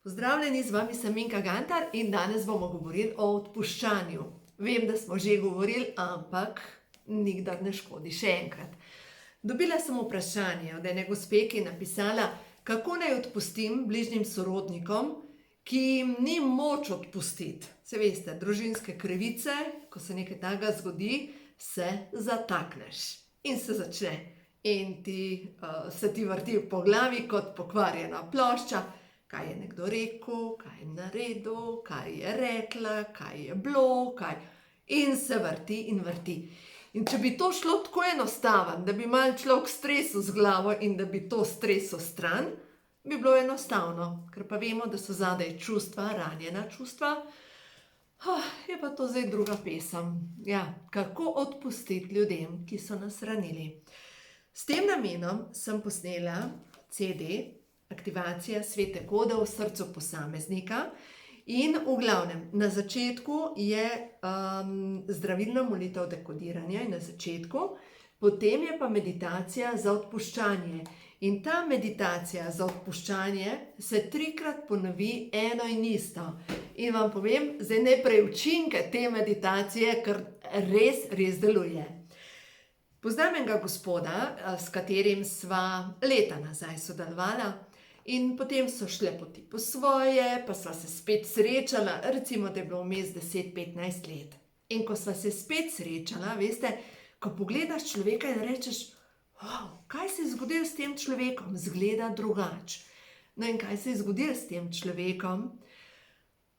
Pozdravljeni, z vami sem Minka Gantar in danes bomo govorili o odpuščanju. Vem, da smo že govorili, ampak nikdar ne škodi še enkrat. Dobila sem vprašanje od ene gospe, ki je napisala, kako naj odpustim bližnjim sorodnikom, ki jim ni moč odpustiti. Se veste, družinske krivice, ko se nekaj takega zgodi, se zatakneš in se začne. In se ti vrti po glavi kot pokvarjena plošča, kaj je nekdo rekel, kaj je naredil, kaj je rekla, kaj je bilo, in se vrti in vrti. In če bi to šlo tako enostavno, da bi malo človek stresel z glavo in da bi to stresel stran, bi bilo enostavno, ker pa vemo, da so zadaj čustva, ranjena čustva. Je pa to zdaj druga pesem. Ja, kako odpustiti ljudem, ki so nas ranili. S tem namenom sem posnela CD Aktivacija svete kode v srcu posameznika in v glavnem na začetku je zdravilna molitev dekodiranja in na začetku, potem je pa meditacija za odpuščanje. In ta meditacija za odpuščanje se 3-krat ponovi eno in isto. In vam povem, zdaj najprej učinke te meditacije, ker res deluje. Poznam enega gospoda, s katerim sva leta nazaj sodelovala in potem so šle poti po svoje, pa sva se spet srečala, recimo, da je bilo vmes 10-15 let. In ko sva se spet srečala, veste, ko pogledaš človeka in rečeš, kaj se je zgodilo s tem človekom, zgleda drugače. No in kaj se je zgodilo s tem človekom?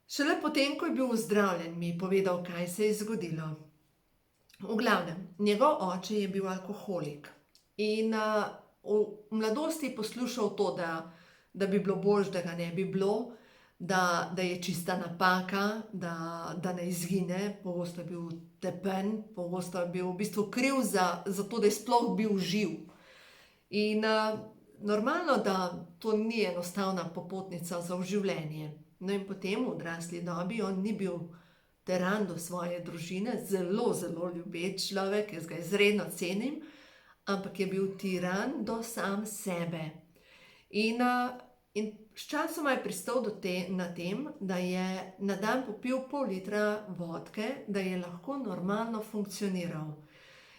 Šele potem, ko je bil ozdravljen, mi je povedal, kaj se je zgodilo. V glavnem, njegov oče je bil alkoholik in v mladosti je poslušal to, da bi bilo boljše, da ga ne bi bilo, da je čista napaka, da ne izgine, pogosto je bil tepen, pogosto je bil v bistvu kriv za to, da je sploh bil živ. In normalno, da to ni enostavna popotnica za življenje. No in potem v odrasli dobi on ni bil teran do svoje družine, zelo ljubeč človek, jaz ga izredno cenim, ampak je bil tiran do sam sebe. In sčasoma je pristal na tem, da je na dan popil pol litra vodke, da je lahko normalno funkcioniral.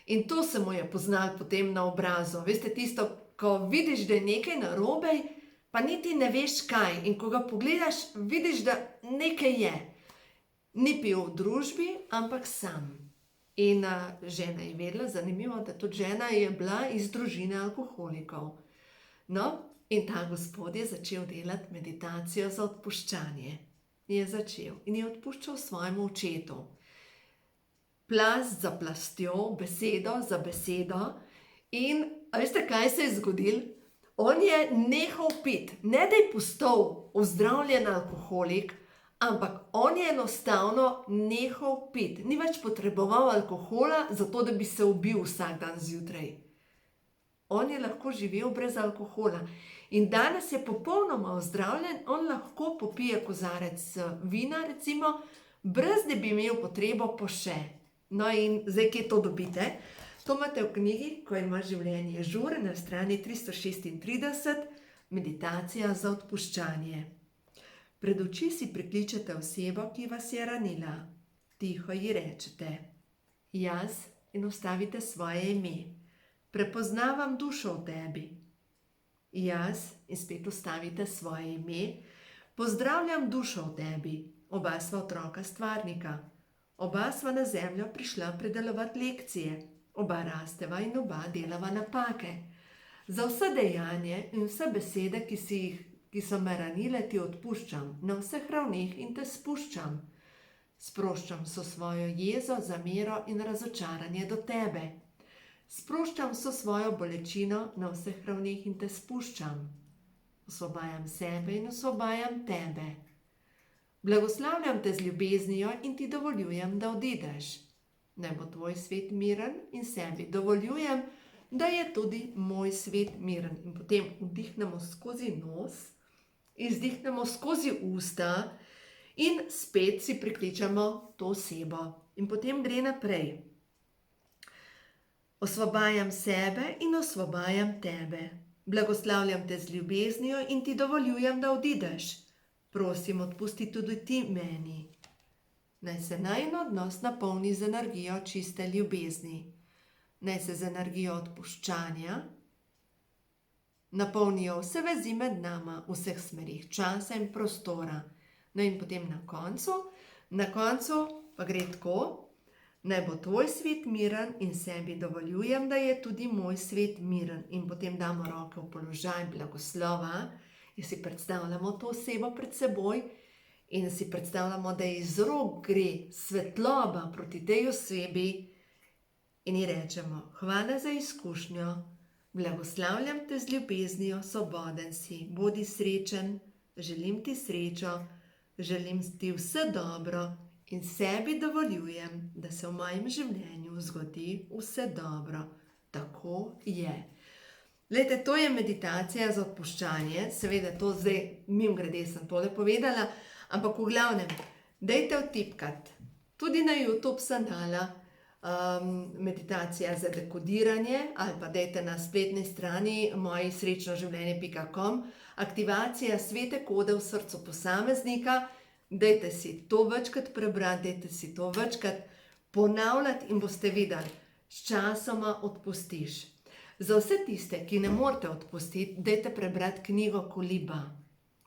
In to se mu je poznalo potem na obrazu. Veste, tisto, ko vidiš, da je nekaj narobe, pa niti ne veš kaj. In ko ga pogledaš, vidiš, da nekaj je. Ni pil v družbi, ampak sam. In žena je vedela, zanimivo, da tudi žena je bila iz družine alkoholikov. No, in ta gospod je začel delati meditacijo za odpuščanje. Je začel in je odpuščal svojemu očetu. Plast za plastjo, besedo za besedo. In a veste, kaj se je zgodilo? On je nehal piti, ne da je postal ozdravljen alkoholik, ampak on je enostavno nehal piti. Ni več potreboval alkohola, zato da bi se ubil vsak dan zjutraj. On je lahko živel brez alkohola. In danes je popolnoma ozdravljen, on lahko popije kozarec vina, recimo, brez da bi imel potrebo po še. No in zdaj, kje to dobite? To imate v knjigi, Ko ima življenje žur, na strani 336, meditacija za odpuščanje. Pred oči si prikličete osebo, ki vas je ranila. Tiho ji rečete, jaz, in vstavite svoje ime. Prepoznavam dušo v tebi. Jaz, in spet vstavite svoje ime. Pozdravljam dušo v tebi. Oba sva otroka stvarnika. Oba sva na zemljo prišla predelovati lekcije. Oba rasteva in oba delava napake. Za vse dejanje in vse besede, ki so me ranile, ti odpuščam, na vseh ravneh in te spuščam. Sproščam so svojo jezo, zamero in razočaranje do tebe. Sproščam so svojo bolečino, na vseh ravneh in te spuščam. Osvobajam sebe in osvobajam tebe. Blagoslavljam te z ljubeznijo in ti dovoljujem, da odideš. Naj bo tvoj svet miren in sebi dovoljujem, da je tudi moj svet miren. In potem vdihnemo skozi nos, izdihnemo skozi usta in spet si prikličemo to osebo. In potem gre naprej. Osvobajam sebe in osvobajam tebe. Blagoslavljam te z ljubeznijo in ti dovoljujem, da odideš. Prosim, odpusti tudi ti meni. Naj se najin odnos napolni z energijo čiste ljubezni. Naj se z energijo odpuščanja napolnijo vse vezi med nama, v vseh smerih časa in prostora. No in potem na koncu pa gre tako: naj bo tvoj svet miren in sebi dovoljujem, da je tudi moj svet miren. In potem damo roke v položaj blagoslova in si predstavljamo to osebo pred seboj in si predstavljamo, da iz rok gre svetloba proti tej osebi in ji rečemo: hvala za izkušnjo, blagoslavljam te z ljubeznijo, svoboden si, bodi srečen, želim ti srečo, želim ti vse dobro in sebi dovoljujem, da se v mojem življenju zgodi vse dobro. Tako je. Glejte, to je meditacija za odpuščanje. Seveda to zdaj mimogrede sem tole povedala, ampak v glavnem, dajte vtipkati. Tudi na YouTube sem dala meditacija za dekodiranje ali pa dajte na spletni strani mojsrečnoživljenje.com aktivacija svete kode v srcu posameznika. Dajte si to večkrat prebrati, dajte si to večkrat ponavljati in boste videli, s časoma odpustiš. Za vse tiste, ki ne morete odpustiti, dajte prebrati knjigo Koliba.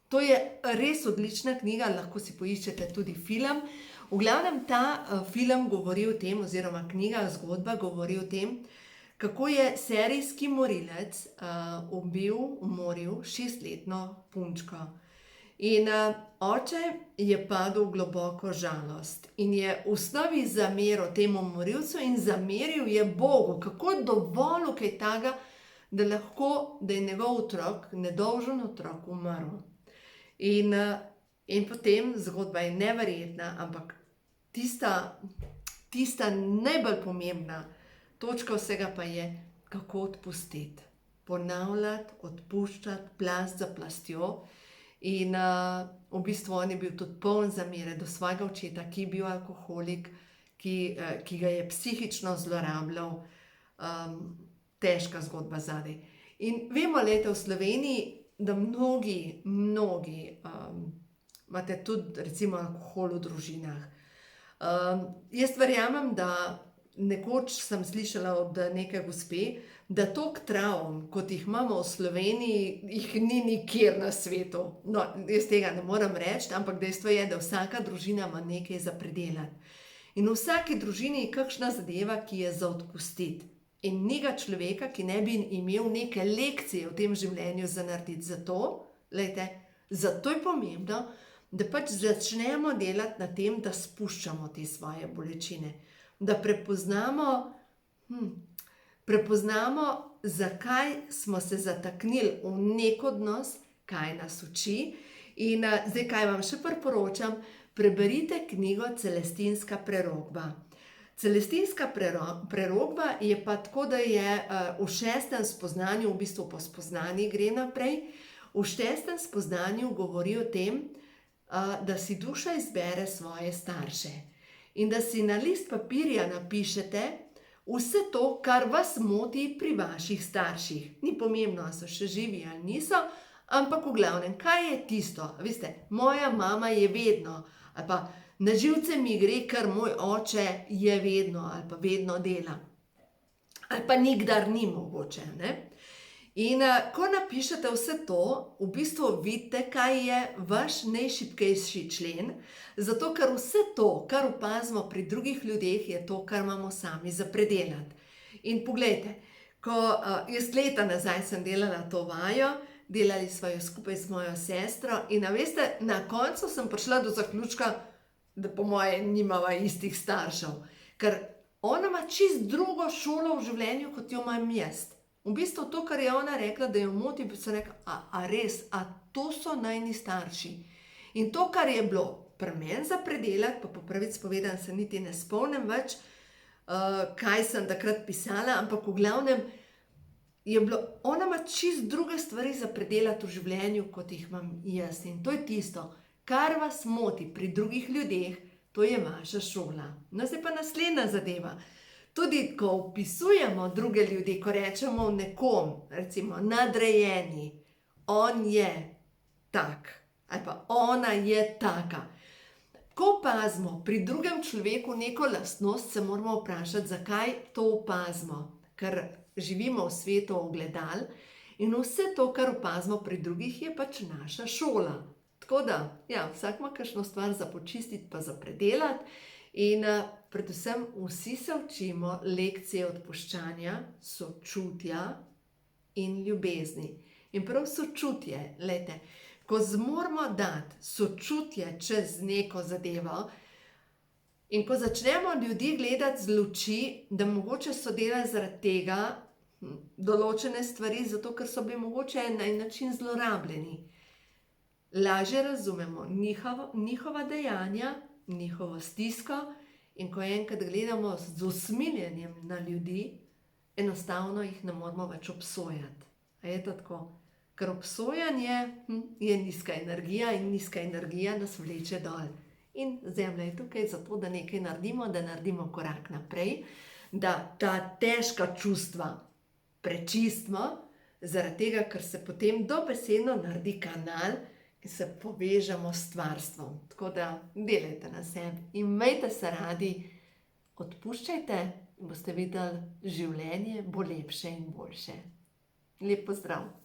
To je res odlična knjiga, lahko si poiščete tudi film. V glavnem ta film govori o tem, oziroma knjiga, zgodba govori o tem, kako je serijski morilec umoril 6-letno punčko. In oče je padel v globoko žalost in je v osnovi zameril temu morilcu in zameril je Bogu, kako je dovolil kaj takega, da je njegov otrok, nedolžen otrok, umrl. In potem zgodba je neverjetna, ampak tista najbolj pomembna točka vsega pa je, kako odpustiti. Ponavljati, odpuščati, plast za plastjo. In v bistvu on je bil tudi poln zamere do svojega očeta, ki je bil alkoholik, ki ga je psihično zlorabljal. Težka zgodba zadaj. In vemo, v Sloveniji, da mnogi imate tudi recimo alkohol v družinah. Jaz verjamem, da nekoč sem slišala od neke gospe, da toliko travm, kot jih imamo v Sloveniji, jih ni nikjer na svetu. No, jaz tega ne morem reči, ampak dejstvo je, da vsaka družina ima nekaj za predelati. In v vsaki družini je kakšna zadeva, ki je za odpustiti. In ni ga človeka, ki ne bi imel neke lekcije v tem življenju za narediti. Zato je pomembno, da pač začnemo delati na tem, da spuščamo te svoje bolečine. Da prepoznamo, zakaj smo se zataknili v nek odnos, kaj nas uči. In zdaj, kaj vam še priporočam, preberite knjigo Celestinska prerokba. Celestinska prerokba je pa tako, da je v 6. spoznanju, v bistvu po spoznanji gre naprej, v 6. spoznanju govori o tem, da si duša izbere svoje starše in da si na list papirja napišete vse to, kar vas moti pri vaših starših. Ni pomembno, ali so še živi ali niso, ampak v glavnem, kaj je tisto? Veste, moja mama je vedno, ali pa na živce mi gre, ker moj oče je vedno ali pa vedno dela. Ali pa nikdar ni mogoče, ne? In ko napišete vse to, v bistvu vidite, kaj je vaš najšibkejši člen, zato ker vse to, kar opazimo pri drugih ljudeh, je to, kar imamo sami za predelati. In poglejte, jaz leta nazaj sem delala to vajo, delali smo jo skupaj z mojo sestro in veste, na koncu sem prišla do zaključka, da po moje nimava istih staršev, ker ona ima čisto drugo šolo v življenju, kot jo imam jaz. V bistvu to, kar je ona rekla, da jo moti, sem rekla, a res, a to so najini starši. In to, kar je bilo pri meni za predelati, pa po pravici povedano se niti ne spomnim več, kaj sem takrat pisala, ampak v glavnem je bilo, ona ima čisto druge stvari za predelati v življenju, kot jih imam jaz. In to je tisto, kar vas moti pri drugih ljudeh, to je vaša šola. No, zdaj pa naslednja zadeva. Tudi ko opisujemo druge ljudi, ko rečemo o nekom, recimo nadrejeni, on je tak ali pa ona je taka. Ko opazimo pri drugem človeku neko lastnost, se moramo vprašati, zakaj to opazimo. Ker živimo v svetu ogledal in vse to, kar opazimo pri drugih, je pač naša šola. Tako da, ja, vsak ima kakšno stvar za počistiti pa za predelati in predvsem vsi se učimo lekcije odpuščanja, sočutja in ljubezni. In prav sočutje, glejte, ko zmoremo dati sočutje čez neko zadevo in ko začnemo ljudi gledati z luči, da mogoče so delali zaradi tega določene stvari, zato ker so bili mogoče na en način zlorabljeni, lažje razumemo njihova dejanja, njihovo stisko in ko enkrat gledamo z usmiljenjem na ljudi, enostavno jih ne moremo več obsojati. A je to tako? Ker obsojanje je nizka energija in nizka energija nas vleče dol. In Zemlja je tukaj zato, da nekaj naredimo, da naredimo korak naprej, da ta težka čustva prečistimo, zaradi tega, ker se potem dobesedno naredi kanal in se povežemo s stvarstvom. Tako da delajte na sebi, imejte se radi, odpuščajte in boste videli, življenje bo lepše in boljše. Lep pozdrav!